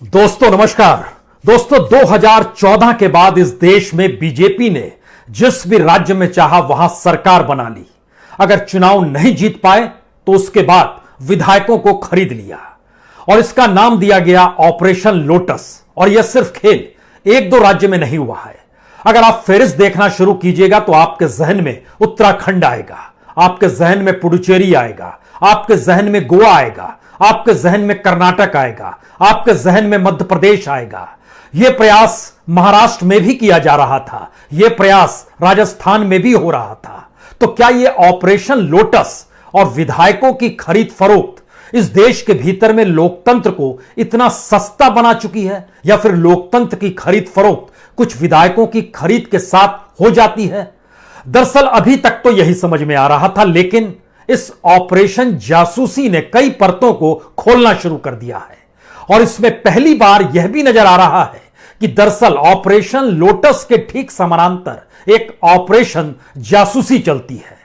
दोस्तों नमस्कार। दोस्तों 2014 के बाद इस देश में बीजेपी ने जिस भी राज्य में चाहा वहां सरकार बना ली। अगर चुनाव नहीं जीत पाए तो उसके बाद विधायकों को खरीद लिया और इसका नाम दिया गया ऑपरेशन लोटस। और यह सिर्फ खेल एक दो राज्य में नहीं हुआ है। अगर आप फेरिस्त देखना शुरू कीजिएगा तो आपके जहन में उत्तराखंड आएगा, आपके जहन में पुडुचेरी आएगा, आपके जहन में गोवा आएगा, आपके जहन में कर्नाटक आएगा, आपके जहन में मध्य प्रदेश आएगा। यह प्रयास महाराष्ट्र में भी किया जा रहा था, यह प्रयास राजस्थान में भी हो रहा था। तो क्या यह ऑपरेशन लोटस और विधायकों की खरीद फरोख्त इस देश के भीतर में लोकतंत्र को इतना सस्ता बना चुकी है, या फिर लोकतंत्र की खरीद फरोख्त कुछ विधायकों की खरीद के साथ हो जाती है? दरअसल अभी तक तो यही समझ में आ रहा था, लेकिन इस ऑपरेशन जासूसी ने कई परतों को खोलना शुरू कर दिया है। और इसमें पहली बार यह भी नजर आ रहा है कि दरअसल ऑपरेशन लोटस के ठीक समानांतर एक ऑपरेशन जासूसी चलती है।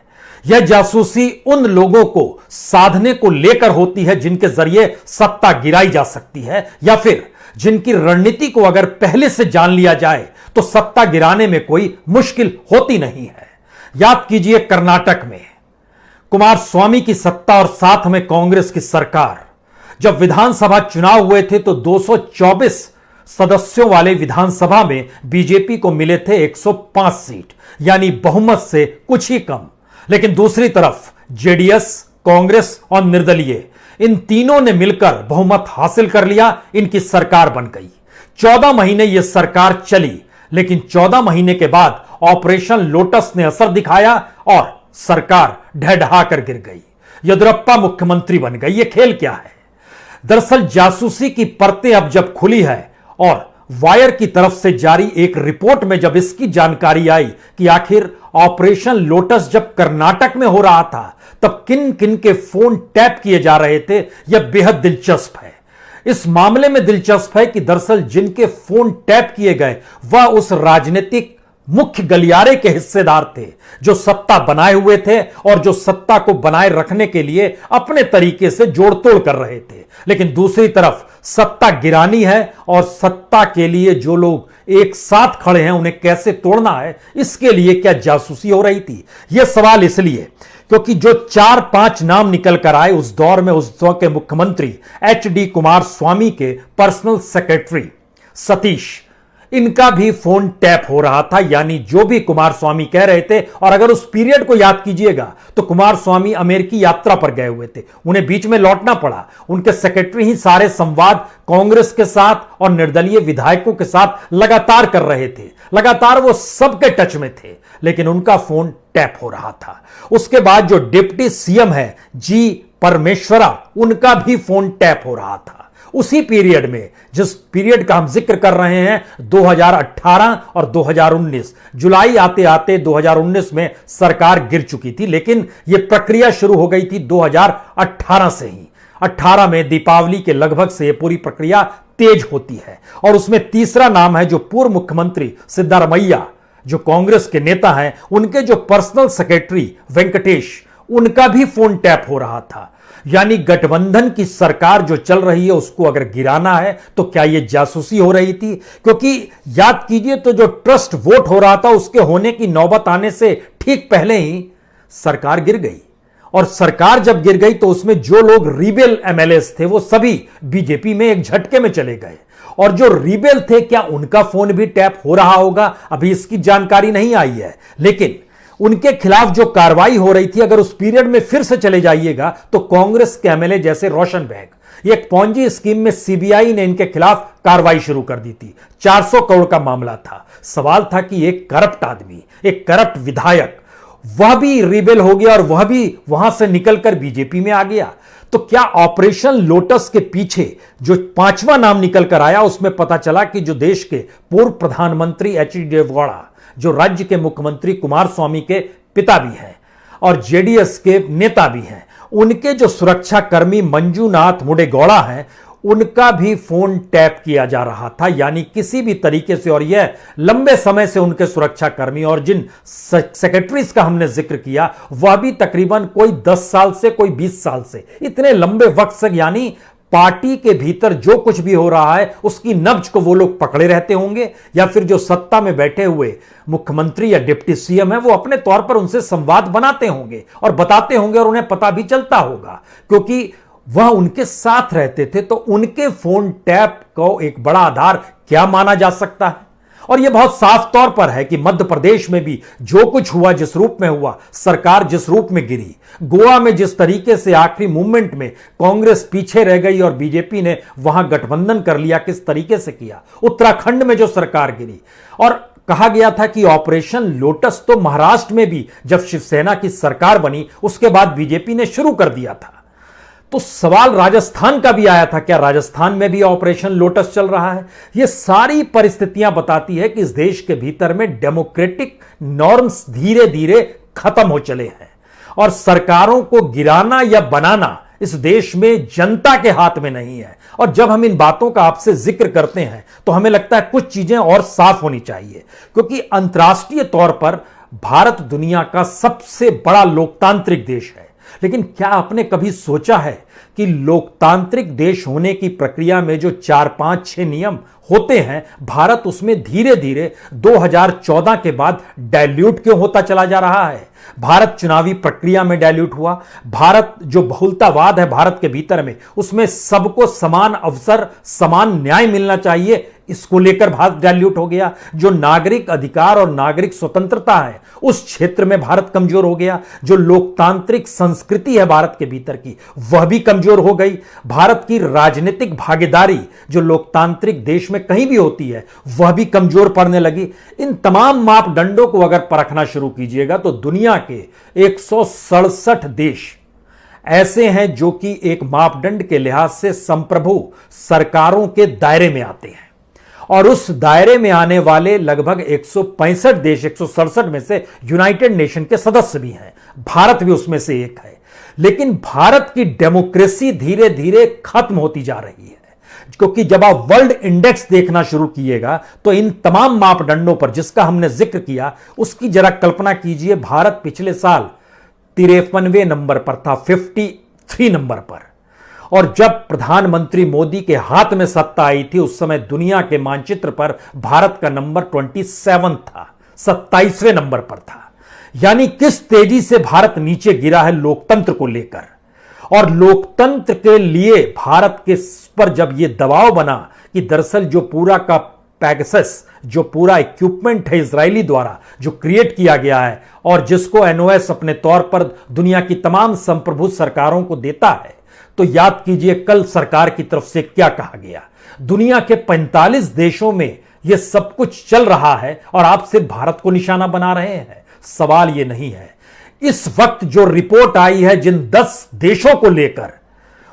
यह जासूसी उन लोगों को साधने को लेकर होती है जिनके जरिए सत्ता गिराई जा सकती है, या फिर जिनकी रणनीति को अगर पहले से जान लिया जाए तो सत्ता गिराने में कोई मुश्किल होती नहीं है। याद कीजिए, कर्नाटक में कुमारस्वामी की सत्ता और साथ में कांग्रेस की सरकार, जब विधानसभा चुनाव हुए थे तो 224 सदस्यों वाले विधानसभा में बीजेपी को मिले थे 105 सीट, यानी बहुमत से कुछ ही कम। लेकिन दूसरी तरफ जेडीएस, कांग्रेस और निर्दलीय, इन तीनों ने मिलकर बहुमत हासिल कर लिया, इनकी सरकार बन गई। 14 महीने यह सरकार चली, लेकिन 14 महीने के बाद ऑपरेशन लोटस ने असर दिखाया और सरकार ढह कर गिर गई। येदियुरप्पा मुख्यमंत्री बन गई। यह खेल क्या है? दरअसल जासूसी की परतें अब जब खुली है और वायर की तरफ से जारी एक रिपोर्ट में जब इसकी जानकारी आई कि आखिर ऑपरेशन लोटस जब कर्नाटक में हो रहा था तब किन किन के फोन टैप किए जा रहे थे, यह बेहद दिलचस्प है। इस मामले में दिलचस्प है कि दरअसल जिनके फोन टैप किए गए वह उस राजनीतिक मुख्य गलियारे के हिस्सेदार थे जो सत्ता बनाए हुए थे और जो सत्ता को बनाए रखने के लिए अपने तरीके से जोड़तोड़ कर रहे थे। लेकिन दूसरी तरफ सत्ता गिरानी है और सत्ता के लिए जो लोग एक साथ खड़े हैं उन्हें कैसे तोड़ना है, इसके लिए क्या जासूसी हो रही थी? यह सवाल इसलिए क्योंकि जो 4-5 नाम निकल कर आए उस दौर में, उस दौर के मुख्यमंत्री एचडी कुमारस्वामी के पर्सनल सेक्रेटरी सतीश, इनका भी फोन टैप हो रहा था। यानी जो भी कुमारस्वामी कह रहे थे, और अगर उस पीरियड को याद कीजिएगा तो कुमारस्वामी अमेरिकी यात्रा पर गए हुए थे, उन्हें बीच में लौटना पड़ा। उनके सेक्रेटरी ही सारे संवाद कांग्रेस के साथ और निर्दलीय विधायकों के साथ लगातार कर रहे थे, लगातार वो सबके टच में थे, लेकिन उनका फोन टैप हो रहा था। उसके बाद जो डिप्टी सीएम है जी परमेश्वरा, उनका भी फोन टैप हो रहा था। उसी पीरियड में, जिस पीरियड का हम जिक्र कर रहे हैं, 2018 और 2019, जुलाई आते आते 2019 में सरकार गिर चुकी थी, लेकिन यह प्रक्रिया शुरू हो गई थी 2018 से ही। 18 में दीपावली के लगभग से यह पूरी प्रक्रिया तेज होती है। और उसमें तीसरा नाम है जो पूर्व मुख्यमंत्री सिद्धारमैया, जो कांग्रेस के नेता हैं, उनके जो पर्सनल सेक्रेटरी वेंकटेश, उनका भी फोन टैप हो रहा था। यानी गठबंधन की सरकार जो चल रही है उसको अगर गिराना है तो क्या यह जासूसी हो रही थी? क्योंकि याद कीजिए तो जो ट्रस्ट वोट हो रहा था उसके होने की नौबत आने से ठीक पहले ही सरकार गिर गई। और सरकार जब गिर गई तो उसमें जो लोग रिबेल एमएलएस थे वो सभी बीजेपी में एक झटके में चले गए। और जो रिबेल थे, क्या उनका फोन भी टैप हो रहा होगा? अभी इसकी जानकारी नहीं आई है, लेकिन उनके खिलाफ जो कार्रवाई हो रही थी, अगर उस पीरियड में फिर से चले जाइएगा तो कांग्रेस के एमएलए जैसे रोशन बेग, एक पॉन्जी स्कीम में सीबीआई ने इनके खिलाफ कार्रवाई शुरू कर दी थी। 400 करोड़ का मामला था। सवाल था कि एक करप्ट आदमी, एक करप्ट विधायक, वह भी रिबेल हो गया और वह भी वहां से निकलकर बीजेपी में आ गया। तो क्या ऑपरेशन लोटस के पीछे जो 5वां नाम निकल कर आया उसमें पता चला कि जो देश के पूर्व प्रधानमंत्री एच.डी. देवेगौड़ा, जो राज्य के मुख्यमंत्री कुमारस्वामी के पिता भी हैं और जेडीएस के नेता भी हैं, उनके जो सुरक्षा कर्मी मंजूनाथ मुडेगौड़ा हैं, उनका भी फोन टैप किया जा रहा था। यानी किसी भी तरीके से, और यह लंबे समय से उनके सुरक्षा कर्मी और जिन सेक्रेटरीज का हमने जिक्र किया वह भी तकरीबन कोई 10 साल से, कोई 20 साल से, इतने लंबे वक्त से, यानी पार्टी के भीतर जो कुछ भी हो रहा है उसकी नब्ज को वो लोग पकड़े रहते होंगे, या फिर जो सत्ता में बैठे हुए मुख्यमंत्री या डिप्टी सीएम है वो अपने तौर पर उनसे संवाद बनाते होंगे और बताते होंगे, और उन्हें पता भी चलता होगा क्योंकि वह उनके साथ रहते थे। तो उनके फोन टैप को एक बड़ा आधार क्या माना जा सकता है? और यह बहुत साफ तौर पर है कि मध्य प्रदेश में भी जो कुछ हुआ, जिस रूप में हुआ, सरकार जिस रूप में गिरी, गोवा में जिस तरीके से आखिरी मूवमेंट में कांग्रेस पीछे रह गई और बीजेपी ने वहां गठबंधन कर लिया, किस तरीके से किया, उत्तराखंड में जो सरकार गिरी, और कहा गया था कि ऑपरेशन लोटस तो महाराष्ट्र में भी जब शिवसेना की सरकार बनी उसके बाद बीजेपी ने शुरू कर दिया था। तो सवाल राजस्थान का भी आया था, क्या राजस्थान में भी ऑपरेशन लोटस चल रहा है? यह सारी परिस्थितियां बताती है कि इस देश के भीतर में डेमोक्रेटिक नॉर्म्स धीरे धीरे खत्म हो चले हैं और सरकारों को गिराना या बनाना इस देश में जनता के हाथ में नहीं है। और जब हम इन बातों का आपसे जिक्र करते हैं तो हमें लगता है कुछ चीजें और साफ होनी चाहिए, क्योंकि अंतर्राष्ट्रीय तौर पर भारत दुनिया का सबसे बड़ा लोकतांत्रिक देश है। लेकिन क्या आपने कभी सोचा है कि लोकतांत्रिक देश होने की प्रक्रिया में जो 4, 5, 6 नियम होते हैं, भारत उसमें धीरे धीरे 2014 के बाद डाइल्यूट क्यों होता चला जा रहा है? भारत चुनावी प्रक्रिया में डाइल्यूट हुआ। भारत जो बहुलतावाद है भारत के भीतर में, उसमें सबको समान अवसर, समान न्याय मिलना चाहिए, इसको लेकर भारत डाइल्यूट हो गया। जो नागरिक अधिकार और नागरिक स्वतंत्रता है उस क्षेत्र में भारत कमजोर हो गया। जो लोकतांत्रिक संस्कृति है भारत के भीतर की, वह भी कमजोर हो गई। भारत की राजनीतिक भागीदारी जो लोकतांत्रिक देश में कहीं भी होती है वह भी कमजोर पड़ने लगी। इन तमाम मापदंडों को अगर परखना शुरू कीजिएगा तो दुनिया के 167 देश ऐसे हैं जो कि एक मापदंड के लिहाज से संप्रभु सरकारों के दायरे में आते हैं, और उस दायरे में आने वाले लगभग 165 देश, 167 में से यूनाइटेड नेशन के सदस्य भी हैं। भारत भी उसमें से एक है। लेकिन भारत की डेमोक्रेसी धीरे धीरे खत्म होती जा रही है, क्योंकि जब आप वर्ल्ड इंडेक्स देखना शुरू कीजिएगा तो इन तमाम मापदंडों पर जिसका हमने जिक्र किया उसकी जरा कल्पना कीजिए। भारत पिछले साल 53वें नंबर पर था, 53 नंबर पर। और जब प्रधानमंत्री मोदी के हाथ में सत्ता आई थी उस समय दुनिया के मानचित्र पर भारत का नंबर 27 था, 27वें नंबर पर था। यानी किस तेजी से भारत नीचे गिरा है लोकतंत्र को लेकर। और लोकतंत्र के लिए भारत के पर जब यह दबाव बना कि दरअसल जो पूरा का पैगसस, जो पूरा इक्विपमेंट है इजरायली द्वारा जो क्रिएट किया गया है और जिसको एनओएस अपने तौर पर दुनिया की तमाम संप्रभु सरकारों को देता है, तो याद कीजिए कल सरकार की तरफ से क्या कहा गया। दुनिया के 45 देशों में यह सब कुछ चल रहा है और आप सिर्फ भारत को निशाना बना रहे हैं। सवाल यह नहीं है। इस वक्त जो रिपोर्ट आई है जिन 10 देशों को लेकर,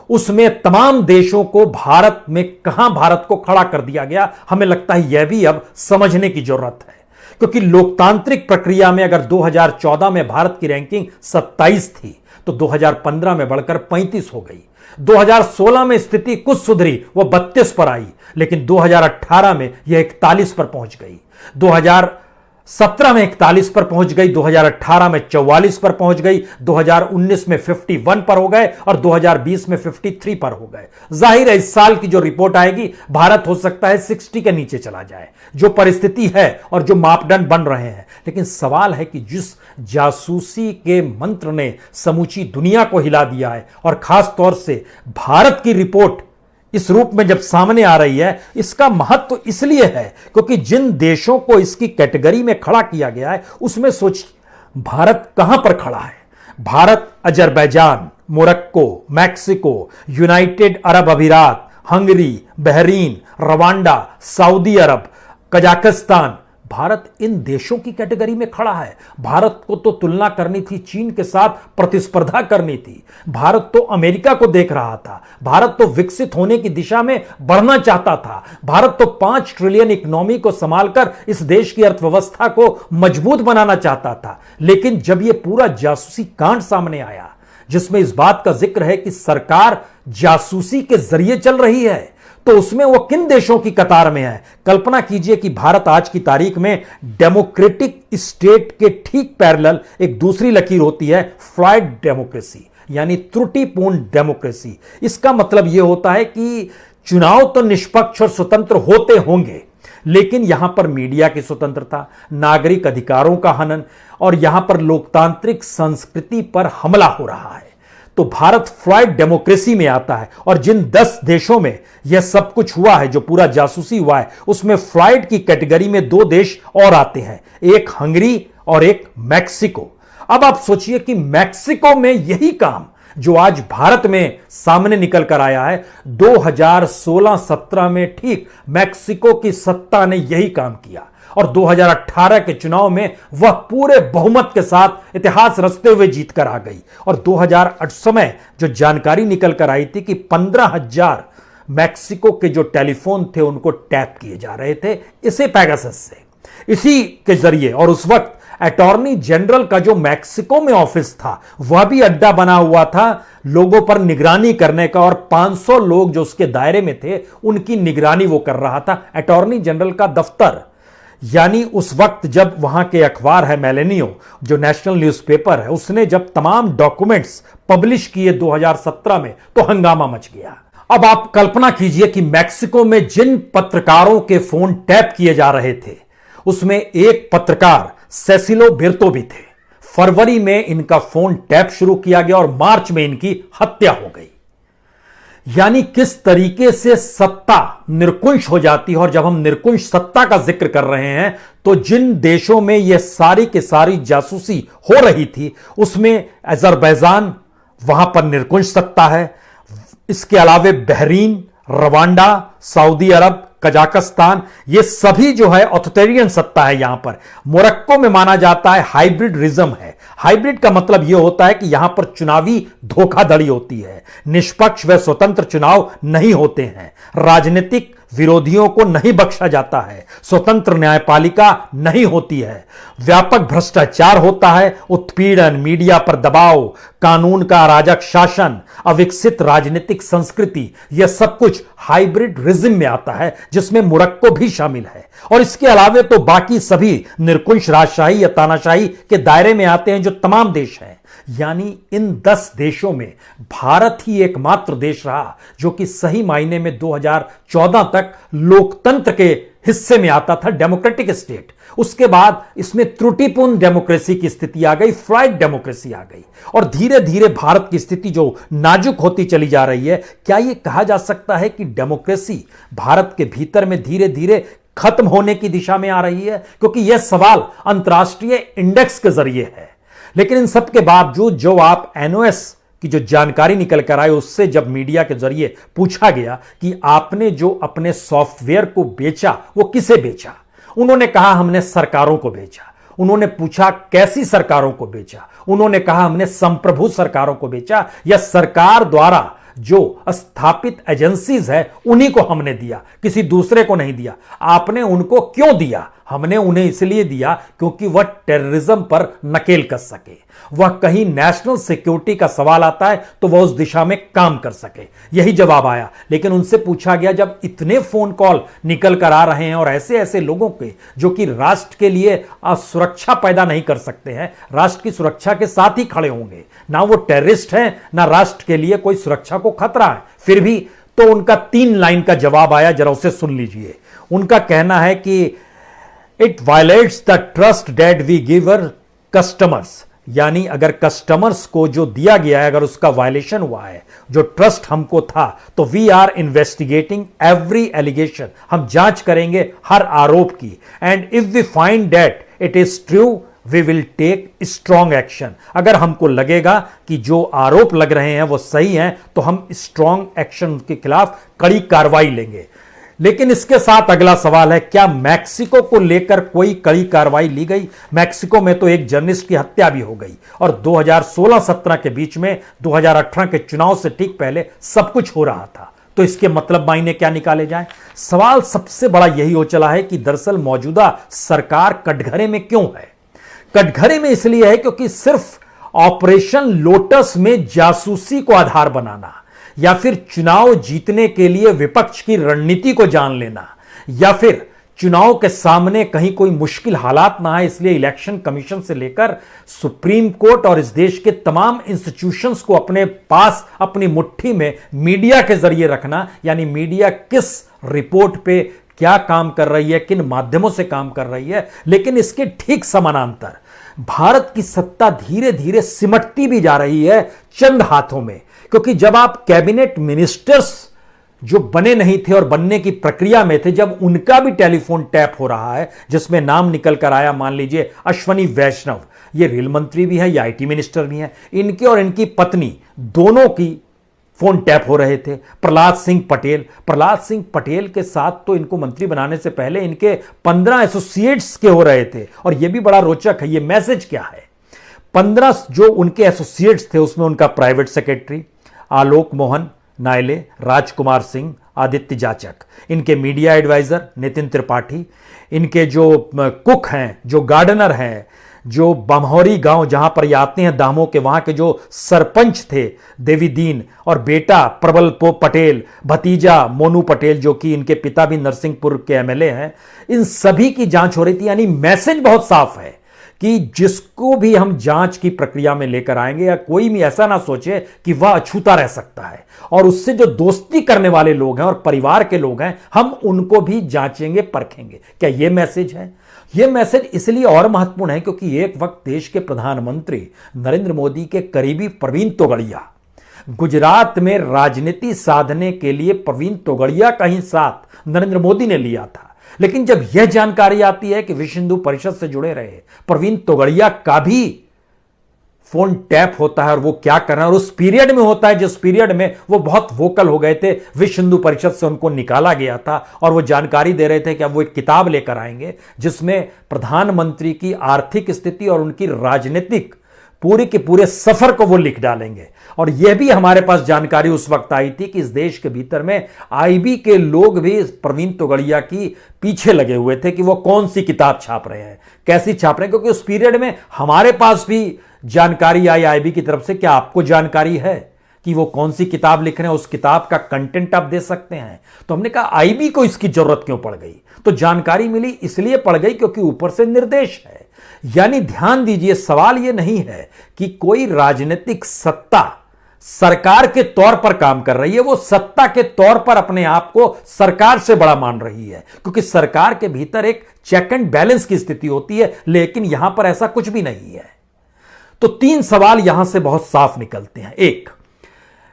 उसमें तमाम देशों को भारत में कहां भारत को खड़ा कर दिया गया, हमें लगता है यह भी अब समझने की जरूरत है। क्योंकि लोकतांत्रिक प्रक्रिया में अगर 2014 में भारत की रैंकिंग 27 थी तो 2015 में बढ़कर 35 हो गई। 2016 में स्थिति कुछ सुधरी, वह 32 पर आई, लेकिन 2018 में यह 41 पर पहुंच गई। 2017 में 41 पर पहुंच गई, 2018 में 44 पर पहुंच गई, 2019 में 51 पर हो गए और 2020 में 53 पर हो गए। जाहिर है इस साल की जो रिपोर्ट आएगी भारत हो सकता है 60 के नीचे चला जाए, जो परिस्थिति है और जो मापदंड बन रहे हैं। लेकिन सवाल है कि जिस जासूसी के मंत्र ने समूची दुनिया को हिला दिया है और खास तौर से भारत की रिपोर्ट इस रूप में जब सामने आ रही है, इसका महत्व इसलिए है क्योंकि जिन देशों को इसकी कैटेगरी में खड़ा किया गया है उसमें सोचिए भारत कहां पर खड़ा है। Bharat Azerbaijan, Morocco, Mexico, United Arab अमीरात, हंगरी, बहरीन, रवांडा, सऊदी अरब, कजाकिस्तान, भारत इन देशों की कैटेगरी में खड़ा है। भारत को तो तुलना करनी थी चीन के साथ, प्रतिस्पर्धा करनी थी। भारत तो अमेरिका को देख रहा था। भारत तो विकसित होने की दिशा में बढ़ना चाहता था। भारत तो 5 ट्रिलियन इकोनॉमी को संभालकर इस देश की अर्थव्यवस्था को मजबूत बनाना चाहता था। लेकिन जब यह पूरा जासूसी कांड सामने आया जिसमें इस बात का जिक्र है कि सरकार जासूसी के जरिए चल रही है, तो उसमें वो किन देशों की कतार में है। कल्पना कीजिए कि भारत आज की तारीख में डेमोक्रेटिक स्टेट के ठीक पैरेलल एक दूसरी लकीर होती है फ्लॉइड डेमोक्रेसी, यानी त्रुटिपूर्ण डेमोक्रेसी। इसका मतलब यह होता है कि चुनाव तो निष्पक्ष और स्वतंत्र होते होंगे, लेकिन यहां पर मीडिया की स्वतंत्रता, नागरिक अधिकारों का हनन और यहां पर लोकतांत्रिक संस्कृति पर हमला हो रहा है। तो भारत फ्लॉइड डेमोक्रेसी में आता है, और जिन 10 देशों में यह सब कुछ हुआ है, जो पूरा जासूसी हुआ है, उसमें फ्लॉइड की कैटेगरी में 2 देश और आते हैं, एक हंगरी और एक मैक्सिको। अब आप सोचिए कि मैक्सिको में यही काम जो आज भारत में सामने निकल कर आया है, 2016-17 में ठीक मैक्सिको की सत्ता ने यही काम किया, और 2018 के चुनाव में वह पूरे बहुमत के साथ इतिहास रचते हुए जीत कर आ गई। और 2008 समय जो जानकारी निकल कर आई थी कि 15,000 मैक्सिको के जो टेलीफोन थे उनको टैप किए जा रहे थे इसे पेगासस से, इसी के जरिए। और उस वक्त अटॉर्नी जनरल का जो मैक्सिको में ऑफिस था वह भी अड्डा बना हुआ था लोगों पर निगरानी करने का, और 500 लोग जो उसके दायरे में थे उनकी निगरानी वो कर रहा था, अटॉर्नी जनरल का दफ्तर। यानी उस वक्त जब वहां के अखबार है मेलेनियो, जो नेशनल न्यूज़पेपर है, उसने जब तमाम डॉक्यूमेंट्स पब्लिश किए 2017 में, तो हंगामा मच गया। अब आप कल्पना कीजिए कि मैक्सिको में जिन पत्रकारों के फोन टैप किए जा रहे थे उसमें एक पत्रकार सेसिलो बिर्तो भी थे। फरवरी में इनका फोन टैप शुरू किया गया और मार्च में इनकी हत्या हो गई। यानी किस तरीके से सत्ता निरकुंश हो जाती है। और जब हम निरकुंश सत्ता का जिक्र कर रहे हैं तो जिन देशों में यह सारी की सारी जासूसी हो रही थी उसमें अजरबैजान, वहां पर निरकुंश सत्ता है। इसके अलावे बहरीन, रवांडा, सऊदी अरब, कजाकिस्तान, ये सभी जो है ऑथोरिटेरियन सत्ता है। यहां पर मोरक्को में माना जाता है हाइब्रिड रिज्म है। हाइब्रिड का मतलब यह होता है कि यहां पर चुनावी धोखाधड़ी होती है, निष्पक्ष व स्वतंत्र चुनाव नहीं होते हैं, राजनीतिक विरोधियों को नहीं बख्शा जाता है, स्वतंत्र न्यायपालिका नहीं होती है, व्यापक भ्रष्टाचार होता है, उत्पीड़न, मीडिया पर दबाव, कानून का अराजक शासन, अविकसित राजनीतिक संस्कृति, यह सब कुछ हाइब्रिड रिज्म में आता है, जिसमें मोरक्को भी शामिल है। और इसके अलावे तो बाकी सभी निरकुंश राजशाही या तानाशाही के दायरे में आते हैं, जो तमाम देश हैं। यानी इन 10 देशों में भारत ही एकमात्र देश रहा जो कि सही मायने में 2014 तक लोकतंत्र के हिस्से में आता था, डेमोक्रेटिक स्टेट। उसके बाद इसमें त्रुटिपूर्ण डेमोक्रेसी की स्थिति आ गई, फ्लॉइड डेमोक्रेसी आ गई, और धीरे धीरे भारत की स्थिति जो नाजुक होती चली जा रही है। क्या यह कहा जा सकता है कि डेमोक्रेसी भारत के भीतर में धीरे धीरे खत्म होने की दिशा में आ रही है? क्योंकि यह सवाल अंतर्राष्ट्रीय इंडेक्स के जरिए है। लेकिन इन सब के बावजूद जो आप एनओएस की जो जानकारी निकल कर आए, उससे जब मीडिया के जरिए पूछा गया कि आपने जो अपने सॉफ्टवेयर को बेचा वो किसे बेचा, उन्होंने कहा हमने सरकारों को बेचा। उन्होंने पूछा कैसी सरकारों को बेचा, उन्होंने कहा हमने संप्रभु सरकारों को बेचा, या सरकार द्वारा जो स्थापित एजेंसीज है उन्हीं को हमने दिया, किसी दूसरे को नहीं दिया। आपने उनको क्यों दिया? हमने उन्हें इसलिए दिया क्योंकि वह टेररिज्म पर नकेल कस सके, वह कहीं नेशनल सिक्योरिटी का सवाल आता है तो वह उस दिशा में काम कर सके। यही जवाब आया। लेकिन उनसे पूछा गया, जब इतने फोन कॉल निकल कर आ रहे हैं और ऐसे ऐसे लोगों के जो कि राष्ट्र के लिए सुरक्षा पैदा नहीं कर सकते हैं, राष्ट्र की सुरक्षा के साथ ही खड़े होंगे, ना वो टेररिस्ट हैं ना राष्ट्र के लिए कोई सुरक्षा को खतरा है, फिर भी तो उनका 3 लाइन का जवाब आया, जरा उसे सुन लीजिए। उनका कहना है कि it violates the trust that we give our customers, यानी अगर कस्टमर्स को जो दिया गया है अगर उसका वायलेशन हुआ है, जो ट्रस्ट हमको था, तो we are investigating every allegation, हम जांच करेंगे हर आरोप की, and if we find that it is true we will take strong action. अगर हमको लगेगा कि जो आरोप लग रहे हैं वो सही हैं तो हम स्ट्रॉन्ग एक्शन के खिलाफ कड़ी कार्रवाई लेंगे। लेकिन इसके साथ अगला सवाल है, क्या मैक्सिको को लेकर कोई कड़ी कार्रवाई ली गई? मैक्सिको में तो एक जर्नलिस्ट की हत्या भी हो गई, और 2016-17 के बीच में 2018 के चुनाव से ठीक पहले सब कुछ हो रहा था। तो इसके मतलब मायने क्या निकाले जाएं? सवाल सबसे बड़ा यही हो चला है कि दरअसल मौजूदा सरकार कटघरे में क्यों है। कटघरे में इसलिए है क्योंकि सिर्फ ऑपरेशन लोटस में जासूसी को आधार बनाना, या फिर चुनाव जीतने के लिए विपक्ष की रणनीति को जान लेना, या फिर चुनाव के सामने कहीं कोई मुश्किल हालात ना आए, इसलिए इलेक्शन कमीशन से लेकर सुप्रीम कोर्ट और इस देश के तमाम इंस्टीट्यूशंस को अपने पास, अपनी मुट्ठी में मीडिया के जरिए रखना, यानी मीडिया किस रिपोर्ट पे क्या काम कर रही है, किन माध्यमों से काम कर रही है। लेकिन इसके ठीक समानांतर भारत की सत्ता धीरे धीरे सिमटती भी जा रही है चंद हाथों में, क्योंकि जब आप कैबिनेट मिनिस्टर्स जो बने नहीं थे और बनने की प्रक्रिया में थे, जब उनका भी टेलीफोन टैप हो रहा है, जिसमें नाम निकल कर आया, मान लीजिए अश्वनी वैष्णव, ये रेल मंत्री भी है, ये आईटी मिनिस्टर भी है, इनके और इनकी पत्नी दोनों की फोन टैप हो रहे थे। प्रहलाद सिंह पटेल के साथ तो इनको मंत्री बनाने से पहले इनके 15 एसोसिएट्स के हो रहे थे। और यह भी बड़ा रोचक है, यह मैसेज क्या है। 15 जो उनके एसोसिएट्स थे, उसमें उनका प्राइवेट सेक्रेटरी आलोक मोहन नायले, राजकुमार सिंह, आदित्य जाचक, इनके मीडिया एडवाइजर नितिन त्रिपाठी, इनके जो कुक हैं, जो गार्डनर हैं, जो बमहौरी गांव जहां पर ये आते हैं दामों के, वहां के जो सरपंच थे देवीदीन, और बेटा प्रबल पटेल, भतीजा मोनू पटेल जो कि इनके पिता भी नरसिंहपुर के एमएलए हैं, इन सभी की जांच हो रही थी। यानी मैसेज बहुत साफ है कि जिसको भी हम जांच की प्रक्रिया में लेकर आएंगे, या कोई भी ऐसा ना सोचे कि वह अछूता रह सकता है, और उससे जो दोस्ती करने वाले लोग हैं और परिवार के लोग हैं, हम उनको भी जांचेंगे, परखेंगे। क्या यह मैसेज है? यह मैसेज इसलिए और महत्वपूर्ण है क्योंकि एक वक्त देश के प्रधानमंत्री नरेंद्र मोदी के करीबी प्रवीण तोगड़िया गुजरात में राजनीति साधने के लिए, प्रवीण तोगड़िया का ही साथ नरेंद्र मोदी ने लिया था। लेकिन जब यह जानकारी आती है कि विश्व हिंदू परिषद से जुड़े रहे प्रवीण तोगड़िया का भी फोन टैप होता है, और वो क्या कर रहे हैं, और उस पीरियड में होता है जिस पीरियड में वो बहुत वोकल हो गए थे, विश्व हिंदू परिषद से उनको निकाला गया था, और वो जानकारी दे रहे थे कि अब वो एक किताब लेकर आएंगे जिसमें प्रधानमंत्री की आर्थिक स्थिति और उनकी राजनीतिक पूरे के पूरे सफर को वो लिख डालेंगे। और यह भी हमारे पास जानकारी उस वक्त आई थी कि इस देश के भीतर में आईबी के लोग भी प्रवीण तोगड़िया की पीछे लगे हुए थे कि वो कौन सी किताब छाप रहे हैं, कैसी छाप रहे हैं, क्योंकि उस पीरियड में हमारे पास भी जानकारी आई आईबी की तरफ से। क्या आपको जानकारी है कि वो कौन सी किताब लिख रहे हैं, उस किताब का कंटेंट आप दे सकते हैं? तो हमने कहा आईबी को इसकी जरूरत क्यों पड़ गई? तो जानकारी मिली इसलिए पड़ गई क्योंकि ऊपर से निर्देश है। यानी ध्यान दीजिए, सवाल यह नहीं है कि कोई राजनीतिक सत्ता सरकार के तौर पर काम कर रही है, वो सत्ता के तौर पर अपने आप को सरकार से बड़ा मान रही है, क्योंकि सरकार के भीतर एक चेक एंड बैलेंस की स्थिति होती है। लेकिन यहां पर ऐसा कुछ भी नहीं है। तो 3 सवाल यहां से बहुत साफ निकलते हैं। एक,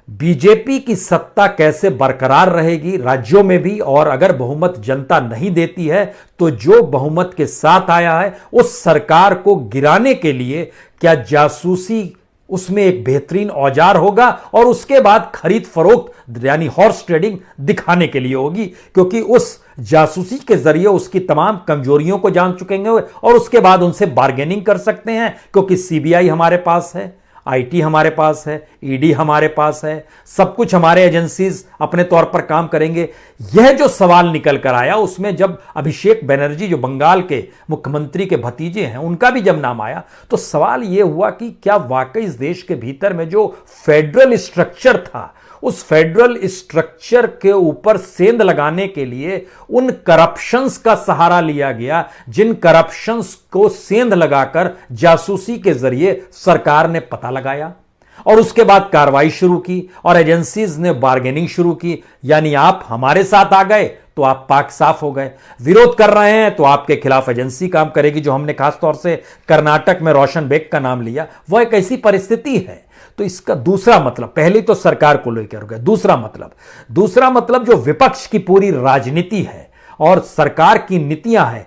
बीजेपी की सत्ता कैसे बरकरार रहेगी राज्यों में भी, और अगर बहुमत जनता नहीं देती है तो जो बहुमत के साथ आया है उस सरकार को गिराने के लिए क्या जासूसी उसमें एक बेहतरीन औजार होगा, और उसके बाद खरीद फरोख्त यानी हॉर्स ट्रेडिंग दिखाने के लिए होगी, क्योंकि उस जासूसी के जरिए उसकी तमाम कमजोरियों को जान चुकेंगे और उसके बाद उनसे बार्गेनिंग कर सकते हैं, क्योंकि सीबीआई हमारे पास है, आईटी हमारे पास है, ईडी हमारे पास है, सब कुछ हमारे एजेंसीज अपने तौर पर काम करेंगे। यह जो सवाल निकल कर आया, उसमें जब अभिषेक बनर्जी जो बंगाल के मुख्यमंत्री के भतीजे हैं, उनका भी जब नाम आया, तो सवाल यह हुआ कि क्या वाकई इस देश के भीतर में जो फेडरल स्ट्रक्चर था, उस फेडरल स्ट्रक्चर के ऊपर सेंध लगाने के लिए उन करप्शंस का सहारा लिया गया, जिन करप्शंस को सेंध लगाकर जासूसी के जरिए सरकार ने पता लगाया और उसके बाद कार्रवाई शुरू की और एजेंसीज ने बार्गेनिंग शुरू की। यानी आप हमारे साथ आ गए तो आप पाक साफ हो गए, विरोध कर रहे हैं तो आपके खिलाफ एजेंसी काम करेगी। जो हमने खासतौर से कर्नाटक में रोशन बेग का नाम लिया, वह एक ऐसी परिस्थिति है। तो इसका दूसरा मतलब, पहले तो सरकार को लेकर हो गया, दूसरा मतलब जो विपक्ष की पूरी राजनीति है और सरकार की नीतियां हैं,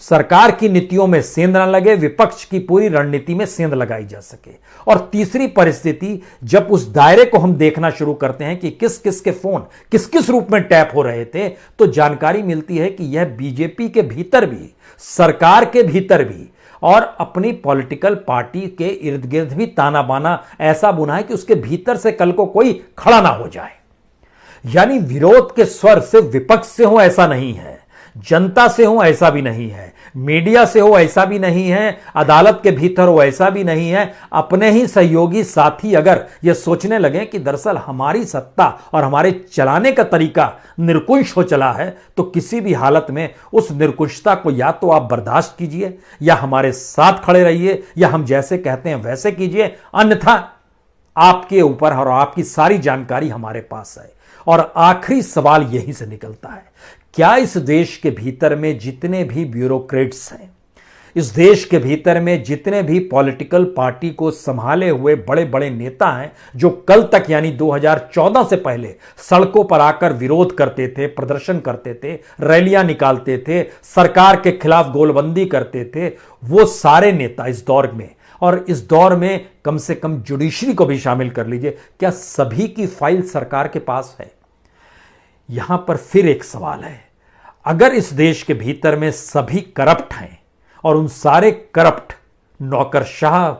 सरकार की नीतियों में सेंध न लगे, विपक्ष की पूरी रणनीति में सेंध लगाई जा सके। और तीसरी परिस्थिति, जब उस दायरे को हम देखना शुरू करते हैं कि किस किस के फोन किस किस रूप में टैप हो रहे थे, तो जानकारी मिलती है कि यह बीजेपी के भीतर भी, सरकार के भीतर भी और अपनी पॉलिटिकल पार्टी के इर्द गिर्द भी ताना बाना ऐसा बुना है कि उसके भीतर से कल को कोई खड़ा ना हो जाए। यानी विरोध के स्वर से विपक्ष से हो ऐसा नहीं है, जनता से हो ऐसा भी नहीं है, मीडिया से हो ऐसा भी नहीं है, अदालत के भीतर हो ऐसा भी नहीं है। अपने ही सहयोगी साथी अगर यह सोचने लगे कि दरअसल हमारी सत्ता और हमारे चलाने का तरीका निरकुश हो चला है, तो किसी भी हालत में उस निरकुशता को या तो आप बर्दाश्त कीजिए, या हमारे साथ खड़े रहिए, या हम जैसे कहते हैं वैसे कीजिए, अन्यथा आपके ऊपर और आपकी सारी जानकारी हमारे पास है। और आखिरी सवाल यहीं से निकलता है, क्या इस देश के भीतर में जितने भी ब्यूरोक्रेट्स हैं, इस देश के भीतर में जितने भी पॉलिटिकल पार्टी को संभाले हुए बड़े बड़े नेता हैं, जो कल तक यानी 2014 से पहले सड़कों पर आकर विरोध करते थे, प्रदर्शन करते थे, रैलियां निकालते थे, सरकार के खिलाफ गोलबंदी करते थे, वो सारे नेता इस दौर में, और इस दौर में कम से कम जुडिशरी को भी शामिल कर लीजिए, क्या सभी की फाइल सरकार के पास है? यहां पर फिर एक सवाल है, अगर इस देश के भीतर में सभी करप्ट हैं और उन सारे करप्ट नौकरशाह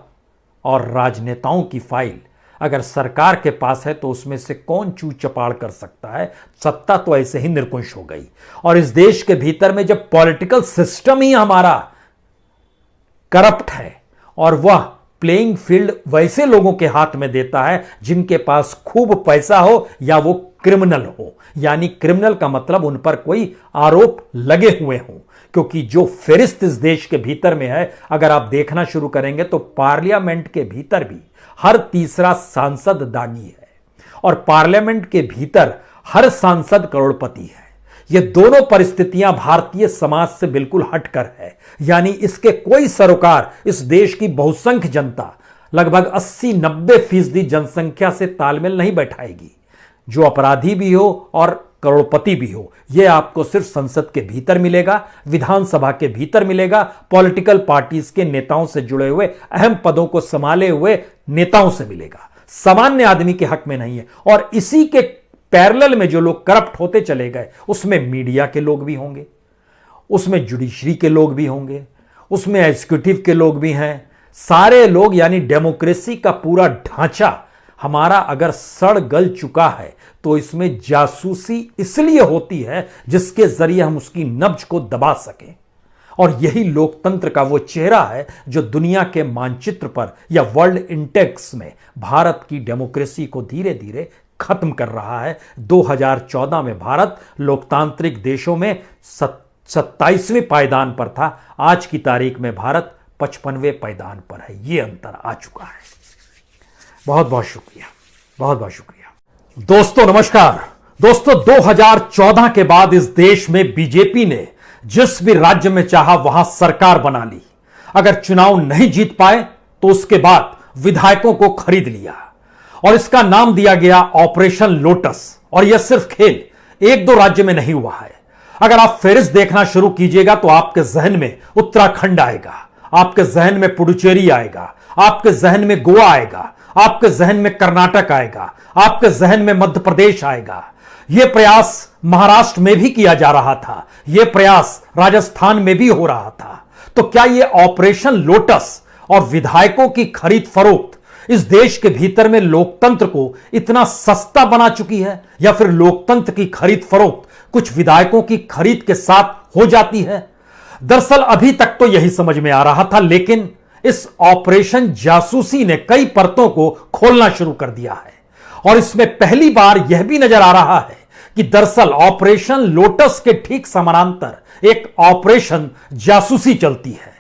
और राजनेताओं की फाइल अगर सरकार के पास है, तो उसमें से कौन चू चपाड़ कर सकता है? सत्ता तो ऐसे ही निरकुश हो गई। और इस देश के भीतर में जब पॉलिटिकल सिस्टम ही हमारा करप्ट है और वह प्लेइंग फील्ड वैसे लोगों के हाथ में देता है जिनके पास खूब पैसा हो या वो क्रिमिनल हो, यानी क्रिमिनल का मतलब उन पर कोई आरोप लगे हुए हों, क्योंकि जो फेरिस्त इस देश के भीतर में है, अगर आप देखना शुरू करेंगे तो पार्लियामेंट के भीतर भी हर तीसरा सांसद दागी है और पार्लियामेंट के भीतर हर सांसद करोड़पति है। ये दोनों परिस्थितियां भारतीय समाज से बिल्कुल हटकर है, यानी इसके कोई सरोकार इस देश की बहुसंख्य जनता लगभग 80-90% जनसंख्या से तालमेल नहीं बैठाएगी। जो अपराधी भी हो और करोड़पति भी हो, यह आपको सिर्फ संसद के भीतर मिलेगा, विधानसभा के भीतर मिलेगा, पॉलिटिकल पार्टीज के नेताओं से जुड़े हुए अहम पदों को संभाले हुए नेताओं से मिलेगा, सामान्य आदमी के हक में नहीं है। और इसी के पैरेलल में जो लोग करप्ट होते चले गए, उसमें मीडिया के लोग भी होंगे, उसमें जुडिशरी के लोग भी होंगे, उसमें एग्जीक्यूटिव के लोग भी हैं, सारे लोग, यानी डेमोक्रेसी का पूरा ढांचा हमारा अगर सड़ गल चुका है, तो इसमें जासूसी इसलिए होती है जिसके जरिए हम उसकी नब्ज को दबा सकें। और यही लोकतंत्र का वो चेहरा है जो दुनिया के मानचित्र पर या वर्ल्ड इंडेक्स में भारत की डेमोक्रेसी को धीरे धीरे खत्म कर रहा है। 2014 में भारत लोकतांत्रिक देशों में 27वें पायदान पर था, आज की तारीख में भारत 55वें पायदान पर है। यह अंतर आ चुका है। बहुत बहुत शुक्रिया, बहुत बहुत शुक्रिया। दोस्तों नमस्कार। दोस्तों 2014 के बाद इस देश में बीजेपी ने जिस भी राज्य में चाहा वहां सरकार बना ली। अगर चुनाव नहीं जीत पाए तो उसके बाद विधायकों को खरीद लिया और इसका नाम दिया गया ऑपरेशन लोटस। और यह सिर्फ खेल 1-2 राज्य में नहीं हुआ है। अगर आप फेरिस्त देखना शुरू कीजिएगा तो आपके जहन में उत्तराखंड आएगा, आपके जहन में पुडुचेरी आएगा, आपके जहन में गोवा आएगा, आपके जहन में कर्नाटक आएगा, आपके जहन में मध्य प्रदेश आएगा। यह प्रयास महाराष्ट्र में भी किया जा रहा था, यह प्रयास राजस्थान में भी हो रहा था। तो क्या यह ऑपरेशन लोटस और विधायकों की खरीद फरोख्त इस देश के भीतर में लोकतंत्र को इतना सस्ता बना चुकी है, या फिर लोकतंत्र की खरीद फरोख्त कुछ विधायकों की खरीद के साथ हो जाती है? दरअसल अभी तक तो यही समझ में आ रहा था, लेकिन इस ऑपरेशन जासूसी ने कई परतों को खोलना शुरू कर दिया है। और इसमें पहली बार यह भी नजर आ रहा है कि दरअसल ऑपरेशन लोटस के ठीक समानांतर एक ऑपरेशन जासूसी चलती है।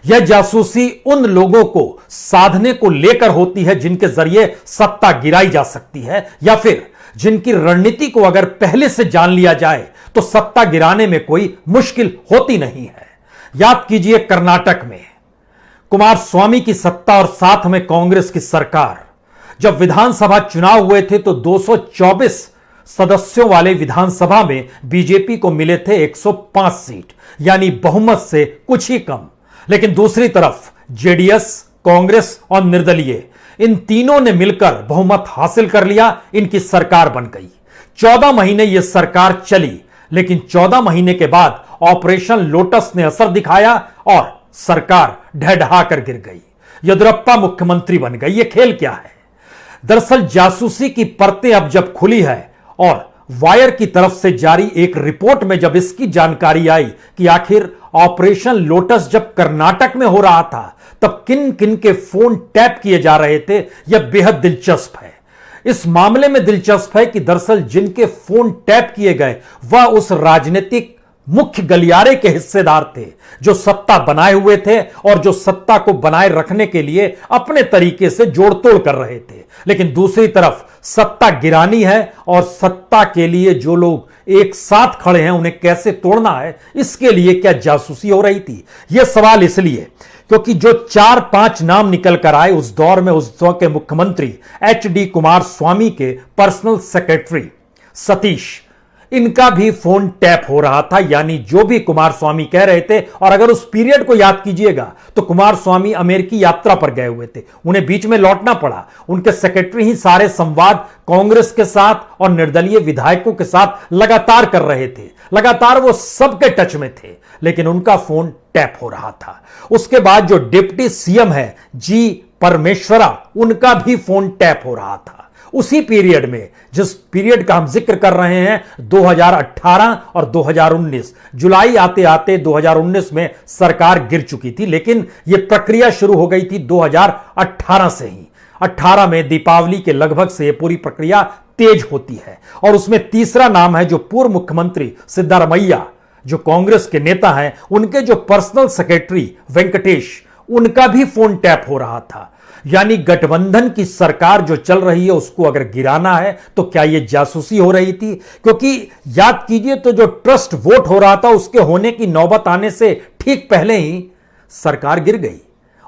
यह जासूसी उन लोगों को साधने को लेकर होती है जिनके जरिए सत्ता गिराई जा सकती है, या फिर जिनकी रणनीति को अगर पहले से जान लिया जाए तो सत्ता गिराने में कोई मुश्किल होती नहीं है। याद कीजिए कर्नाटक में कुमारस्वामी की सत्ता और साथ में कांग्रेस की सरकार, जब विधानसभा चुनाव हुए थे तो 224 सदस्यों वाले विधानसभा में बीजेपी को मिले थे 105 सीट, यानी बहुमत से कुछ ही कम। लेकिन दूसरी तरफ जेडीएस, कांग्रेस और निर्दलीय, इन तीनों ने मिलकर बहुमत हासिल कर लिया, इनकी सरकार बन गई। 14 महीने यह सरकार चली, लेकिन 14 महीने के बाद ऑपरेशन लोटस ने असर दिखाया और सरकार ढह कर गिर गई। येदियुरप्पा मुख्यमंत्री बन गई। यह खेल क्या है? दरअसल जासूसी की परतें अब जब खुली है और वायर की तरफ से जारी एक रिपोर्ट में जब इसकी जानकारी आई कि आखिर ऑपरेशन लोटस जब कर्नाटक में हो रहा था तब किन किन के फोन टैप किए जा रहे थे, यह बेहद दिलचस्प है। इस मामले में दिलचस्प है कि दरअसल जिनके फोन टैप किए गए वह उस राजनीतिक मुख्य गलियारे के हिस्सेदार थे जो सत्ता बनाए हुए थे और जो सत्ता को बनाए रखने के लिए अपने तरीके से जोड़तोड़ कर रहे थे। लेकिन दूसरी तरफ सत्ता गिरानी है और सत्ता के लिए जो लोग एक साथ खड़े हैं उन्हें कैसे तोड़ना है, इसके लिए क्या जासूसी हो रही थी? यह सवाल इसलिए क्योंकि जो 4-5 नाम निकल कर आए उस दौर में, उस दौर के मुख्यमंत्री एचडी कुमारस्वामी के पर्सनल सेक्रेटरी सतीश, इनका भी फोन टैप हो रहा था। यानी जो भी कुमारस्वामी कह रहे थे, और अगर उस पीरियड को याद कीजिएगा तो कुमारस्वामी अमेरिकी यात्रा पर गए हुए थे, उन्हें बीच में लौटना पड़ा। उनके सेक्रेटरी ही सारे संवाद कांग्रेस के साथ और निर्दलीय विधायकों के साथ लगातार कर रहे थे, लगातार वो सबके टच में थे, लेकिन उनका फोन टैप हो रहा था। उसके बाद जो डिप्टी सीएम है जी परमेश्वरा, उनका भी फोन टैप हो रहा था। उसी पीरियड में, जिस पीरियड का हम जिक्र कर रहे हैं, 2018 और 2019, जुलाई आते आते 2019 में सरकार गिर चुकी थी, लेकिन यह प्रक्रिया शुरू हो गई थी 2018 से ही। 18 में दीपावली के लगभग से यह पूरी प्रक्रिया तेज होती है। और उसमें तीसरा नाम है जो पूर्व मुख्यमंत्री सिद्धारमैया, जो कांग्रेस के नेता हैं, उनके जो पर्सनल सेक्रेटरी वेंकटेश, उनका भी फोन टैप हो रहा था। यानी गठबंधन की सरकार जो चल रही है उसको अगर गिराना है तो क्या यह जासूसी हो रही थी? क्योंकि याद कीजिए तो जो ट्रस्ट वोट हो रहा था उसके होने की नौबत आने से ठीक पहले ही सरकार गिर गई।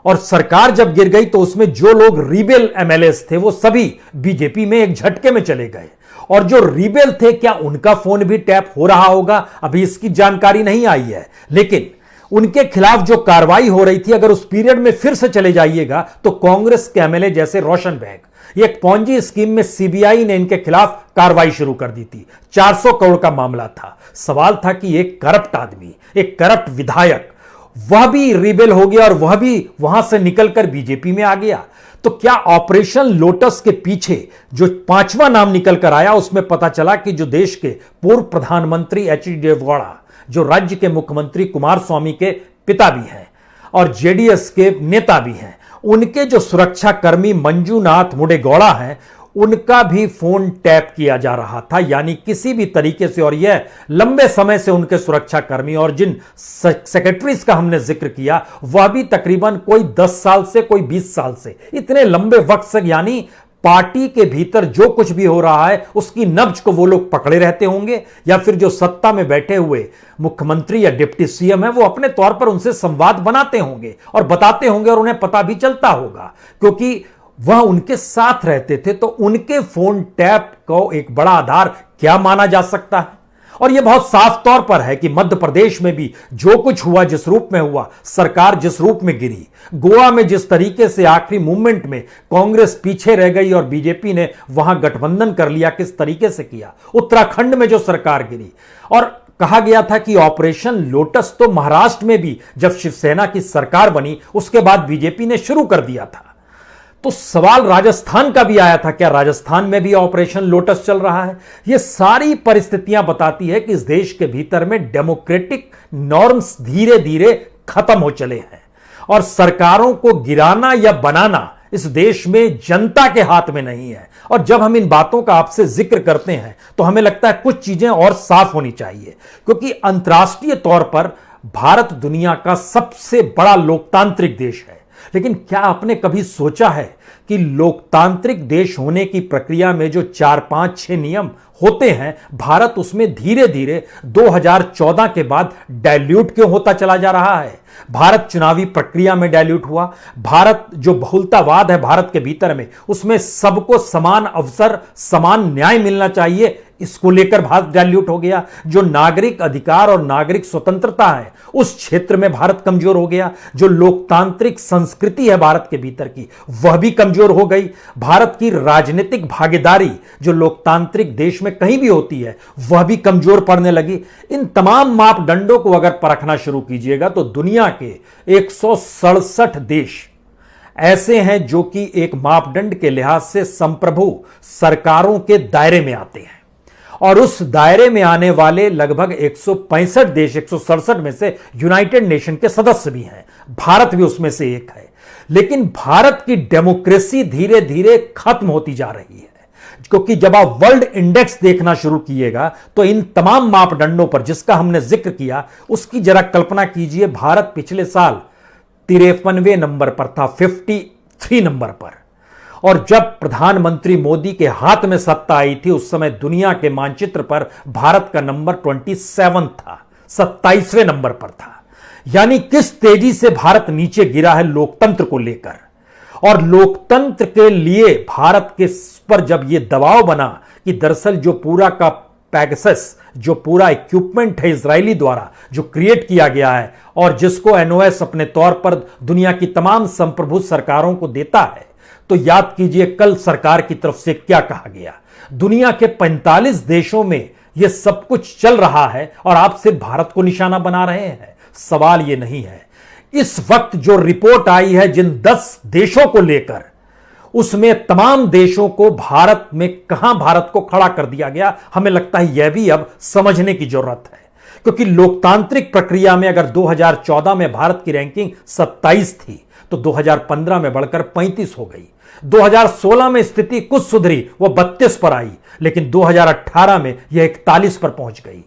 और सरकार जब गिर गई तो उसमें जो लोग रिबेल एमएलएस थे वो सभी बीजेपी में एक झटके में चले गए। और जो रिबेल थे, क्या उनका फोन भी टैप हो रहा होगा? अभी इसकी जानकारी नहीं आई है, लेकिन उनके खिलाफ जो कार्रवाई हो रही थी, अगर उस पीरियड में फिर से चले जाइएगा तो कांग्रेस के एमएलए जैसे रोशन बेग, एक पॉन्जी स्कीम में सीबीआई ने इनके खिलाफ कार्रवाई शुरू कर दी थी। 400 करोड़ का मामला था। सवाल था कि एक करप्ट आदमी, एक करप्ट विधायक, वह भी रिबेल हो गया और वह भी वहां से निकलकर बीजेपी में आ गया। तो क्या ऑपरेशन लोटस के पीछे जो 5वां नाम निकल कर आया उसमें पता चला कि जो देश के पूर्व प्रधानमंत्री एचडी देवेगौड़ा, जो राज्य के मुख्यमंत्री कुमारस्वामी के पिता भी हैं और जेडीएस के नेता भी हैं, उनके जो सुरक्षा कर्मी मंजूनाथ मुडेगौड़ा हैं, उनका भी फोन टैप किया जा रहा था। यानी किसी भी तरीके से, और यह लंबे समय से उनके सुरक्षा कर्मी और जिन सेक्रेटरीज का हमने जिक्र किया वह भी तकरीबन कोई 10 साल से, कोई 20 साल से, इतने लंबे वक्त से, यानी पार्टी के भीतर जो कुछ भी हो रहा है उसकी नब्ज को वो लोग पकड़े रहते होंगे, या फिर जो सत्ता में बैठे हुए मुख्यमंत्री या डिप्टी सीएम है वो अपने तौर पर उनसे संवाद बनाते होंगे और बताते होंगे और उन्हें पता भी चलता होगा क्योंकि वह उनके साथ रहते थे। तो उनके फोन टैप को एक बड़ा आधार क्या माना जा सकता है? और यह बहुत साफ तौर पर है कि मध्य प्रदेश में भी जो कुछ हुआ, जिस रूप में हुआ, सरकार जिस रूप में गिरी, गोवा में जिस तरीके से आखिरी मूवमेंट में कांग्रेस पीछे रह गई और बीजेपी ने वहां गठबंधन कर लिया, किस तरीके से किया, उत्तराखंड में जो सरकार गिरी, और कहा गया था कि ऑपरेशन लोटस तो महाराष्ट्र में भी जब शिवसेना की सरकार बनी उसके बाद बीजेपी ने शुरू कर दिया था। तो सवाल राजस्थान का भी आया था, क्या राजस्थान में भी ऑपरेशन लोटस चल रहा है? ये सारी परिस्थितियां बताती है कि इस देश के भीतर में डेमोक्रेटिक नॉर्म्स धीरे धीरे खत्म हो चले हैं और सरकारों को गिराना या बनाना इस देश में जनता के हाथ में नहीं है। और जब हम इन बातों का आपसे जिक्र करते हैं तो हमें लगता है कुछ चीजें और साफ होनी चाहिए, क्योंकि अंतर्राष्ट्रीय तौर पर भारत दुनिया का सबसे बड़ा लोकतांत्रिक देश है। लेकिन क्या आपने कभी सोचा है कि लोकतांत्रिक देश होने की प्रक्रिया में जो 4-5-6 नियम होते हैं, भारत उसमें धीरे धीरे 2014 के बाद डाइल्यूट क्यों होता चला जा रहा है? भारत चुनावी प्रक्रिया में डाइल्यूट हुआ। भारत जो बहुलतावाद है भारत के भीतर में, उसमें सबको समान अवसर, समान न्याय मिलना चाहिए, इसको लेकर भारत डाइल्यूट हो गया। जो नागरिक अधिकार और नागरिक स्वतंत्रता है उस क्षेत्र में भारत कमजोर हो गया। जो लोकतांत्रिक संस्कृति है भारत के भीतर की, वह भी कमजोर हो गई। भारत की राजनीतिक भागीदारी जो लोकतांत्रिक देश में कहीं भी होती है वह भी कमजोर पड़ने लगी। इन तमाम मापदंडों को अगर परखना शुरू कीजिएगा तो दुनिया के 167 देश ऐसे हैं जो कि एक मापदंड के लिहाज से संप्रभु सरकारों के दायरे में आते हैं। और उस दायरे में आने वाले लगभग 165 देश, 167 में से यूनाइटेड नेशन के सदस्य भी हैं। भारत भी उसमें से एक है। लेकिन भारत की डेमोक्रेसी धीरे धीरे खत्म होती जा रही है, क्योंकि जब आप वर्ल्ड इंडेक्स देखना शुरू किएगा तो इन तमाम मापदंडों पर जिसका हमने जिक्र किया, उसकी जरा कल्पना कीजिए। भारत पिछले साल 53वें नंबर पर था, 53 नंबर पर। और जब प्रधानमंत्री मोदी के हाथ में सत्ता आई थी, उस समय दुनिया के मानचित्र पर भारत का नंबर 27 था, 27वें नंबर पर था। यानी किस तेजी से भारत नीचे गिरा है लोकतंत्र को लेकर। और लोकतंत्र के लिए भारत के पर जब यह दबाव बना कि दरअसल जो पूरा का पैगासस, जो पूरा इक्विपमेंट है इजरायली द्वारा जो क्रिएट किया गया है और जिसको एनओएस अपने तौर पर दुनिया की तमाम संप्रभु सरकारों को देता है, तो याद कीजिए कल सरकार की तरफ से क्या कहा गया। दुनिया के 45 देशों में यह सब कुछ चल रहा है और आप सिर्फ भारत को निशाना बना रहे हैं। सवाल यह नहीं है। इस वक्त जो रिपोर्ट आई है जिन 10 देशों को लेकर, उसमें तमाम देशों को भारत में कहां भारत को खड़ा कर दिया गया, हमें लगता है यह भी अब समझने की जरूरत है। क्योंकि लोकतांत्रिक प्रक्रिया में अगर 2014 में भारत की रैंकिंग 27 थी तो 2015 में बढ़कर 35 हो गई। 2016 में स्थिति कुछ सुधरी, वो 32 पर आई, लेकिन 2018 में यह 41 पर पहुंच गई।